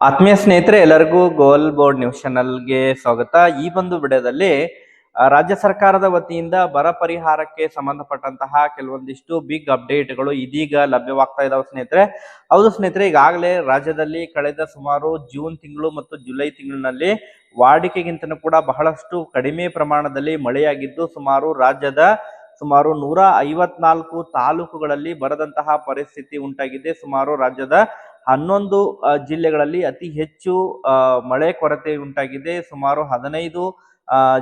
ಆತ್ಮೀಯ ಸ್ನೇಹಿತರೆ, ಎಲ್ಲರಿಗೂ ಗೋಲ್ ಬೋರ್ಡ್ ನ್ಯೂಸ್ ಚಾನಲ್ಗೆ ಸ್ವಾಗತ. ಈ ಒಂದು ವಿಡಿಯೋದಲ್ಲಿ ರಾಜ್ಯ ಸರ್ಕಾರದ ವತಿಯಿಂದ ಬರ ಪರಿಹಾರಕ್ಕೆ ಸಂಬಂಧಪಟ್ಟಂತಹ ಕೆಲವೊಂದಿಷ್ಟು ಬಿಗ್ ಅಪ್ಡೇಟ್ಗಳು ಇದೀಗ ಲಭ್ಯವಾಗ್ತಾ ಇದಾವೆ ಸ್ನೇಹಿತರೆ. ಹೌದು ಸ್ನೇಹಿತರೆ, ಈಗಾಗಲೇ ರಾಜ್ಯದಲ್ಲಿ ಕಳೆದ ಸುಮಾರು ಜೂನ್ ತಿಂಗಳು ಮತ್ತು ಜುಲೈ ತಿಂಗಳಿನಲ್ಲಿ ವಾಡಿಕೆಗಿಂತನೂ ಕೂಡ ಬಹಳಷ್ಟು ಕಡಿಮೆ ಪ್ರಮಾಣದಲ್ಲಿ ಮಳೆಯಾಗಿದ್ದು ರಾಜ್ಯದ ಸುಮಾರು 154 ತಾಲೂಕುಗಳಲ್ಲಿ ಬರದಂತಹ ಪರಿಸ್ಥಿತಿ ಉಂಟಾಗಿದೆ. ರಾಜ್ಯದ 11 ಜಿಲ್ಲೆಗಳಲ್ಲಿ ಅತಿ ಹೆಚ್ಚು ಮಳೆ ಕೊರತೆ ಉಂಟಾಗಿದೆ. ಸುಮಾರು 15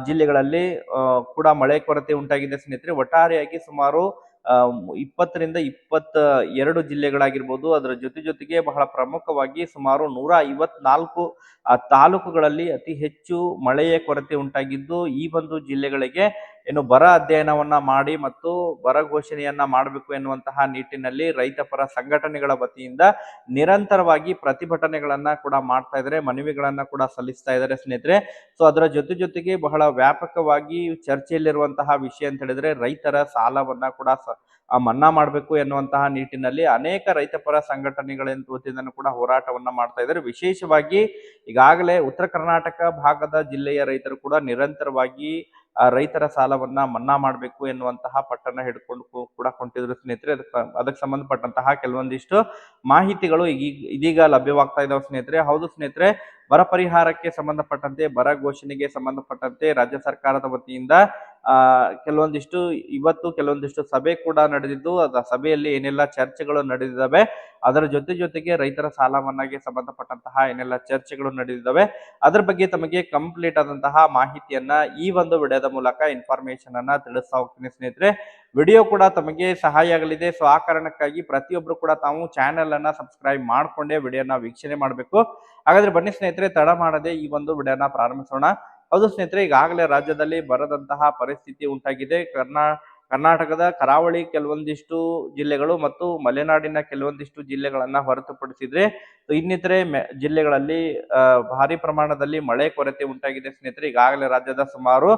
ಜಿಲ್ಲೆಗಳಲ್ಲಿ ಕೂಡ ಮಳೆ ಕೊರತೆ ಉಂಟಾಗಿದೆ ಸ್ನೇಹಿತರೆ. ಒಟ್ಟಾರೆಯಾಗಿ ಸುಮಾರು 20ರಿಂದ 22 ಜಿಲ್ಲೆಗಳಾಗಿರ್ಬೋದು. ಅದರ ಜೊತೆಗೆ ಬಹಳ ಪ್ರಮುಖವಾಗಿ ಸುಮಾರು 154 ತಾಲೂಕುಗಳಲ್ಲಿ ಅತಿ ಹೆಚ್ಚು ಮಳೆಯ ಕೊರತೆ ಉಂಟಾಗಿದ್ದು, ಈ ಒಂದು ಜಿಲ್ಲೆಗಳಿಗೆ ಬರ ಅಧ್ಯಯನವನ್ನ ಮಾಡಿ ಮತ್ತು ಬರ ಘೋಷಣೆಯನ್ನ ಮಾಡಬೇಕು ಎನ್ನುವಂತಹ ನಿಟ್ಟಿನಲ್ಲಿ ರೈತ ಪರ ಸಂಘಟನೆಗಳ ವತಿಯಿಂದ ನಿರಂತರವಾಗಿ ಪ್ರತಿಭಟನೆಗಳನ್ನ ಕೂಡ ಮಾಡ್ತಾ ಇದ್ದಾರೆ, ಮನವಿಗಳನ್ನ ಕೂಡ ಸಲ್ಲಿಸ್ತಾ ಇದ್ದಾರೆ ಸ್ನೇಹಿತರೆ. ಸೊ ಅದರ ಜೊತೆಗೆ ಬಹಳ ವ್ಯಾಪಕವಾಗಿ ಚರ್ಚೆಯಲ್ಲಿರುವಂತಹ ವಿಷಯ ಅಂತ ಹೇಳಿದ್ರೆ ರೈತರ ಸಾಲವನ್ನ ಕೂಡ ಮನ್ನಾ ಮಾಡಬೇಕು ಎನ್ನುವಂತಹ ನಿಟ್ಟಿನಲ್ಲಿ ಅನೇಕ ರೈತ ಪರ ಸಂಘಟನೆಗಳ ವತಿಯಿಂದ ಕೂಡ ಹೋರಾಟವನ್ನ ಮಾಡ್ತಾ ಇದ್ದಾರೆ. ವಿಶೇಷವಾಗಿ ಈಗಾಗಲೇ ಉತ್ತರ ಕರ್ನಾಟಕ ಭಾಗದ ಜಿಲ್ಲೆಯ ರೈತರು ಕೂಡ ನಿರಂತರವಾಗಿ ರೈತರ ಸಾಲವನ್ನ ಮನ್ನಾ ಮಾಡಬೇಕು ಎನ್ನುವಂತಹ ಪಟ್ಟನ್ನ ಹಿಡ್ಕೊಂಡು ಕೂಡ ಕೊಂಟಿದ್ರು ಸ್ನೇಹಿತರೆ. ಅದಕ್ಕೆ ಸಂಬಂಧಪಟ್ಟಂತಹ ಕೆಲವೊಂದಿಷ್ಟು ಮಾಹಿತಿಗಳು ಇದೀಗ ಲಭ್ಯವಾಗ್ತಾ ಇದಾವೆ ಸ್ನೇಹಿತರೆ. ಹೌದು ಸ್ನೇಹಿತರೆ, ಬರ ಪರಿಹಾರಕ್ಕೆ ಸಂಬಂಧಪಟ್ಟಂತೆ, ಬರ ಘೋಷಣೆಗೆ ಸಂಬಂಧಪಟ್ಟಂತೆ ರಾಜ್ಯ ಸರ್ಕಾರದ ವತಿಯಿಂದ ಕೆಲವೊಂದಿಷ್ಟು ಸಭೆ ಕೂಡ ನಡೆದಿದ್ದು, ಸಭೆಯಲ್ಲಿ ಏನೆಲ್ಲ ಚರ್ಚೆಗಳು ನಡೆದಿದ್ದಾವೆ, ಅದರ ಜೊತೆಗೆ ರೈತರ ಸಾಲ ಮನ್ನಾಗೆ ಸಂಬಂಧಪಟ್ಟಂತಹ ಏನೆಲ್ಲ ಚರ್ಚೆಗಳು ನಡೆದಿದ್ದಾವೆ, ಅದ್ರ ಬಗ್ಗೆ ತಮಗೆ ಕಂಪ್ಲೀಟ್ ಆದಂತಹ ಮಾಹಿತಿಯನ್ನ ಈ ಒಂದು ವಿಡಿಯೋದ ಮೂಲಕ ಇನ್ಫಾರ್ಮೇಶನ್ ಅನ್ನ ತಿಳಿಸ್ತಾ ಹೋಗ್ತೀನಿ ಸ್ನೇಹಿತರೆ. ವಿಡಿಯೋ ಕೂಡ ತಮಗೆ ಸಹಾಯ ಆಗಲಿದೆ. ಸೊ ಆ ಕಾರಣಕ್ಕಾಗಿ ಪ್ರತಿಯೊಬ್ರು ಕೂಡ ತಾವು ಚಾನೆಲ್ ಅನ್ನ ಸಬ್ಸ್ಕ್ರೈಬ್ ಮಾಡ್ಕೊಂಡೇ ವಿಡಿಯೋನ ವೀಕ್ಷಣೆ ಮಾಡಬೇಕು. ಹಾಗಾದ್ರೆ ಬನ್ನಿ ಸ್ನೇಹಿತರೆ, ತಡ ಮಾಡದೆ ಈ ಒಂದು ವಿಡಿಯೋನ ಪ್ರಾರಂಭಿಸೋಣ. ಹೌದು ಸ್ನೇಹಿತರೆ, ಈಗಾಗಲೇ ರಾಜ್ಯದಲ್ಲಿ ಬರದಂತಹ ಪರಿಸ್ಥಿತಿ ಉಂಟಾಗಿದೆ. ಕರ್ನಾಟಕದ ಕರಾವಳಿ ಕೆಲವೊಂದಿಷ್ಟು ಜಿಲ್ಲೆಗಳು ಮತ್ತು ಮಲೆನಾಡಿನ ಕೆಲವೊಂದಿಷ್ಟು ಜಿಲ್ಲೆಗಳನ್ನ ಹೊರತುಪಡಿಸಿದ್ರೆ ಇನ್ನಿತರೆ ಜಿಲ್ಲೆಗಳಲ್ಲಿ ಭಾರಿ ಪ್ರಮಾಣದಲ್ಲಿ ಮಳೆ ಕೊರತೆ ಉಂಟಾಗಿದೆ ಸ್ನೇಹಿತರೆ. ಈಗಾಗಲೇ ರಾಜ್ಯದ ಸುಮಾರು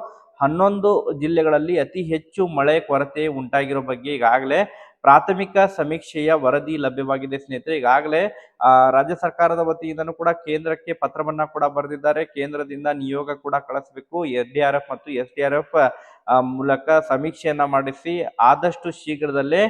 11 ಜಿಲ್ಲೆಗಳಲ್ಲಿ ಅತಿ ಹೆಚ್ಚು ಮಳೆ ಕೊರತೆ ಉಂಟಾಗಿರೋ ಬಗ್ಗೆ ಈಗಾಗಲೇ ಪ್ರಾಥಮಿಕ ಸಮೀಕ್ಷೆಯ ವರದಿ ಲಭ್ಯವಾಗಿದೆ ಸ್ನೇಹಿತರೆ. ಈಗಾಗಲೇ ರಾಜ್ಯ ಸರ್ಕಾರದ ವತಿಯಿಂದನೂ ಕೂಡ ಕೇಂದ್ರಕ್ಕೆ ಪತ್ರವನ್ನ ಕೂಡ ಬರೆದಿದ್ದಾರೆ. ಕೇಂದ್ರದಿಂದ ನಿಯೋಗ ಕೂಡ ಕಳಿಸಬೇಕು. NDRF ಮತ್ತು SDRF ಮೂಲಕ ಸಮೀಕ್ಷೆಯನ್ನ ಮಾಡಿಸಿ ಆದಷ್ಟು ಶೀಘ್ರದಲ್ಲೇ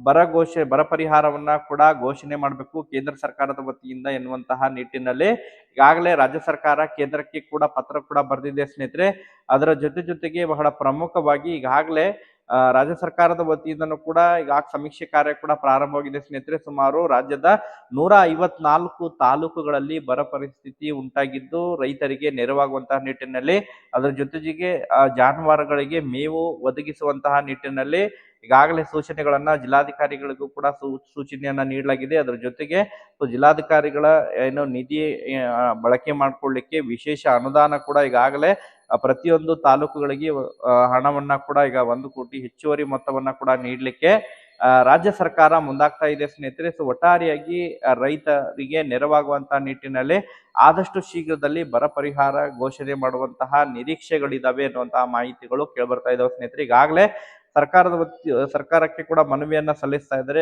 ಬರ ಪರಿಹಾರವನ್ನ ಕೂಡ ಘೋಷಣೆ ಮಾಡಬೇಕು ಕೇಂದ್ರ ಸರ್ಕಾರದ ವತಿಯಿಂದ ಎನ್ನುವಂತಹ ನಿಟ್ಟಿನಲ್ಲಿ ಈಗಾಗಲೇ ರಾಜ್ಯ ಸರ್ಕಾರ ಕೇಂದ್ರಕ್ಕೆ ಕೂಡ ಪತ್ರ ಕೂಡ ಬರೆದಿದೆ ಸ್ನೇಹಿತರೆ. ಅದರ ಜೊತೆಗೆ ಬಹಳ ಪ್ರಮುಖವಾಗಿ ಈಗಾಗಲೇ ರಾಜ್ಯ ಸರ್ಕಾರದ ವತಿಯಿಂದನೂ ಕೂಡ ಈಗ ಸಮೀಕ್ಷೆ ಕಾರ್ಯ ಕೂಡ ಪ್ರಾರಂಭವಾಗಿದೆ ಸ್ನೇಹಿತರೆ. ಸುಮಾರು ರಾಜ್ಯದ 154 ತಾಲೂಕುಗಳಲ್ಲಿ ಬರ ಪರಿಸ್ಥಿತಿ ಉಂಟಾಗಿದ್ದು, ರೈತರಿಗೆ ನೆರವಾಗುವಂತಹ ನಿಟ್ಟಿನಲ್ಲಿ, ಅದರ ಜೊತೆಗೆ ಜಾನುವಾರುಗಳಿಗೆ ಮೇವು ಒದಗಿಸುವಂತಹ ನಿಟ್ಟಿನಲ್ಲಿ ಈಗಾಗಲೇ ಸೂಚನೆಗಳನ್ನ ಜಿಲ್ಲಾಧಿಕಾರಿಗಳಿಗೂ ಕೂಡ ಸೂಚನೆಯನ್ನ ನೀಡಲಾಗಿದೆ. ಅದರ ಜೊತೆಗೆ ಜಿಲ್ಲಾಧಿಕಾರಿಗಳ ನಿಧಿ ಬಳಕೆ ಮಾಡಿಕೊಳ್ಳಿಕ್ಕೆ ವಿಶೇಷ ಅನುದಾನ ಕೂಡ ಈಗಾಗಲೇ ಪ್ರತಿಯೊಂದು ತಾಲೂಕುಗಳಿಗೆ ಹಣವನ್ನ ಕೂಡ ಈಗ 1 ಕೋಟಿ ಹೆಚ್ಚುವರಿ ಮೊತ್ತವನ್ನ ಕೂಡ ನೀಡಲಿಕ್ಕೆ ರಾಜ್ಯ ಸರ್ಕಾರ ಮುಂದಾಗ್ತಾ ಇದೆ ಸ್ನೇಹಿತರೆ. ಸೊ ಒಟ್ಟಾರೆಯಾಗಿ ರೈತರಿಗೆ ನೆರವಾಗುವಂತಹ ನಿಟ್ಟಿನಲ್ಲಿ ಆದಷ್ಟು ಶೀಘ್ರದಲ್ಲಿ ಬರ ಪರಿಹಾರ ಘೋಷಣೆ ಮಾಡುವಂತಹ ನಿರೀಕ್ಷೆಗಳಿದಾವೆ ಅನ್ನುವಂತಹ ಮಾಹಿತಿಗಳು ಕೇಳ್ಬರ್ತಾ ಇದಾವೆ ಸ್ನೇಹಿತರೆ. ಈಗಾಗಲೇ ಸರ್ಕಾರಕ್ಕೆ ಕೂಡ ಮನವಿಯನ್ನ ಸಲ್ಲಿಸ್ತಾ ಇದ್ದಾರೆ.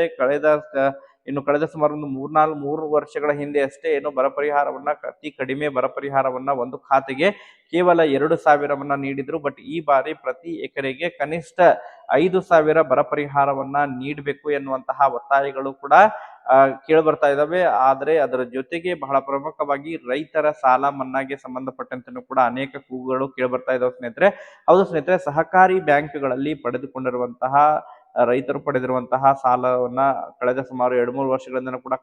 ಕಳೆದ ಸುಮಾರು ಒಂದು 3 ವರ್ಷಗಳ ಹಿಂದೆ ಅಷ್ಟೇ ಬರ ಪರಿಹಾರವನ್ನ, ಅತಿ ಕಡಿಮೆ ಬರ ಪರಿಹಾರವನ್ನ ಒಂದು ಖಾತೆಗೆ ಕೇವಲ 2,000 ನೀಡಿದ್ರು. ಬಟ್ ಈ ಬಾರಿ ಪ್ರತಿ ಎಕರೆಗೆ ಕನಿಷ್ಠ 5,000 ಬರ ಪರಿಹಾರವನ್ನ ನೀಡಬೇಕು ಎನ್ನುವಂತಹ ಒತ್ತಾಯಗಳು ಕೂಡ ಕೇಳ್ಬರ್ತಾ ಇದಾವೆ. ಆದ್ರೆ ಅದರ ಜೊತೆಗೆ ಬಹಳ ಪ್ರಮುಖವಾಗಿ ರೈತರ ಸಾಲ ಮನ್ನಾಗೆ ಸಂಬಂಧಪಟ್ಟಂತೆ ಕೂಡ ಅನೇಕ ಕೂಗುಗಳು ಕೇಳ್ಬರ್ತಾ ಇದಾವೆ ಸ್ನೇಹಿತರೆ. ಹೌದು ಸ್ನೇಹಿತರೆ, ಸಹಕಾರಿ ಬ್ಯಾಂಕ್ಗಳಲ್ಲಿ ರೈತರು ಪಡೆದಿರುವಂತಹ ಸಾಲವನ್ನ ಕಳೆದ ಸುಮಾರು 2-3 ವರ್ಷಗಳಿಂದ ಕೂಡ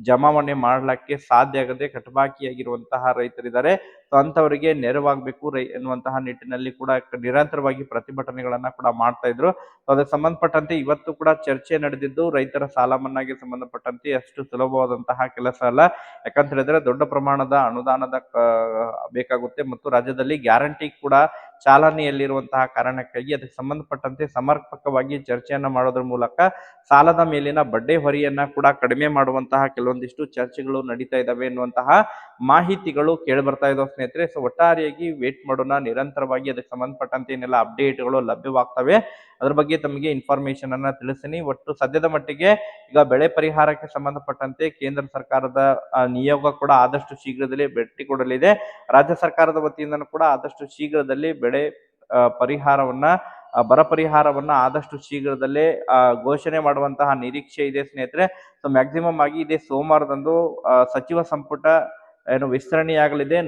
ಜಮಾವಣೆ ಮಾಡ್ಲಿಕ್ಕೆ ಸಾಧ್ಯ ಆಗದೆ ಕಟಬಾಕಿಯಾಗಿರುವಂತಹ ರೈತರಿದ್ದಾರೆ. ಸೊ ಅಂತವರಿಗೆ ನೆರವಾಗಬೇಕು ಎನ್ನುವಂತಹ ನಿಟ್ಟಿನಲ್ಲಿ ಕೂಡ ನಿರಂತರವಾಗಿ ಪ್ರತಿಭಟನೆಗಳನ್ನ ಕೂಡ ಮಾಡ್ತಾ ಇದ್ರು. ಅದಕ್ಕೆ ಸಂಬಂಧಪಟ್ಟಂತೆ ಇವತ್ತು ಕೂಡ ಚರ್ಚೆ ನಡೆದಿದ್ದು, ರೈತರ ಸಾಲ ಮನ್ನಾಗೆ ಸಂಬಂಧಪಟ್ಟಂತೆ ಅಷ್ಟು ಸುಲಭವಾದಂತಹ ಕೆಲಸ ಅಲ್ಲ. ಯಾಕಂತ ಹೇಳಿದ್ರೆ ದೊಡ್ಡ ಪ್ರಮಾಣದ ಅನುದಾನದ ಬೇಕಾಗುತ್ತೆ ಮತ್ತು ರಾಜ್ಯದಲ್ಲಿ ಗ್ಯಾರಂಟಿ ಕೂಡ ಚಾಲನೆಯಲ್ಲಿರುವಂತಹ ಕಾರಣಕ್ಕಾಗಿ ಅದಕ್ಕೆ ಸಂಬಂಧಪಟ್ಟಂತೆ ಸಮರ್ಪಕವಾಗಿ ಚರ್ಚೆಯನ್ನ ಮಾಡೋದ್ರ ಮೂಲಕ ಸಾಲದ ಮೇಲಿನ ಬಡ್ಡಿ ಹೊರೆಯನ್ನ ಕೂಡ ಕಡಿಮೆ ಮಾಡುವಂತಹ ಕೆಲವೊಂದಿಷ್ಟು ಚರ್ಚೆಗಳು ನಡೀತಾ ಇದಾವೆ ಎನ್ನುವಂತಹ ಮಾಹಿತಿಗಳು ಕೇಳಿ ಬರ್ತಾ ಇದಾವೆ. ಸ್ನೇಹಿತರೆ. ಸೊ ಒಟ್ಟಾರೆಯಾಗಿ ವೇಟ್ ಮಾಡೋಣ, ನಿರಂತರವಾಗಿ ಅದಕ್ಕೆ ಸಂಬಂಧಪಟ್ಟಂತೆ ಏನೆಲ್ಲ ಅಪ್ಡೇಟ್ಗಳು ಲಭ್ಯವಾಗ್ತವೆ ಅದ್ರ ಬಗ್ಗೆ ತಮಗೆ ಇನ್ಫಾರ್ಮೇಶನ್ ಅನ್ನ ತಿಳಿಸ್ತೀನಿ. ಒಟ್ಟು ಸದ್ಯದ ಮಟ್ಟಿಗೆ ಈಗ ಬೆಳೆ ಪರಿಹಾರಕ್ಕೆ ಸಂಬಂಧಪಟ್ಟಂತೆ ಕೇಂದ್ರ ಸರ್ಕಾರದ ನಿಯೋಗ ಕೂಡ ಆದಷ್ಟು ಶೀಘ್ರದಲ್ಲೇ ಭೇಟಿ ಕೊಡಲಿದೆ. ರಾಜ್ಯ ಸರ್ಕಾರದ ವತಿಯಿಂದನೂ ಕೂಡ ಆದಷ್ಟು ಶೀಘ್ರದಲ್ಲಿ ಬೆಳೆ ಪರಿಹಾರವನ್ನ ಬರ ಪರಿಹಾರವನ್ನ ಆದಷ್ಟು ಶೀಘ್ರದಲ್ಲೇ ಘೋಷಣೆ ಮಾಡುವಂತಹ ನಿರೀಕ್ಷೆ ಇದೆ ಸ್ನೇಹಿತರೆ. ಸೊ ಮ್ಯಾಕ್ಸಿಮಮ್ ಆಗಿ ಇದೇ ಸೋಮವಾರದಂದು ಸಚಿವ ಸಂಪುಟ ಏನು ವಿಸ್ತರಣೆಯಾಗಲಿದೆ.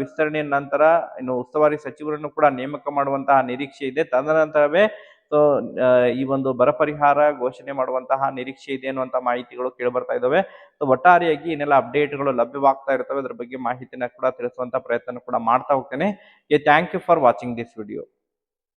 ವಿಸ್ತರಣೆಯ ನಂತರ ಇನ್ನು ಉಸ್ತುವಾರಿ ಸಚಿವರನ್ನು ಕೂಡ ನೇಮಕ ಮಾಡುವಂತಹ ನಿರೀಕ್ಷೆ ಇದೆ. ತದನಂತರವೇ ಸೊ ಈ ಒಂದು ಬರ ಪರಿಹಾರ ಘೋಷಣೆ ಮಾಡುವಂತಹ ನಿರೀಕ್ಷೆ ಇದೆ ಅನ್ನುವಂತ ಮಾಹಿತಿಗಳು ಕೇಳಿ ಬರ್ತಾ ಇದಾವೆ. ಸೊ ಒಟ್ಟಾರೆಯಾಗಿ ಏನೆಲ್ಲ ಅಪ್ಡೇಟ್ಗಳು ಲಭ್ಯವಾಗ್ತಾ ಇರ್ತವೆ ಅದ್ರ ಬಗ್ಗೆ ಮಾಹಿತಿನ ಕೂಡ ತಿಳಿಸುವಂತ ಪ್ರಯತ್ನ ಕೂಡ ಮಾಡ್ತಾ ಹೋಗ್ತೇನೆ. Thank you for watching this video.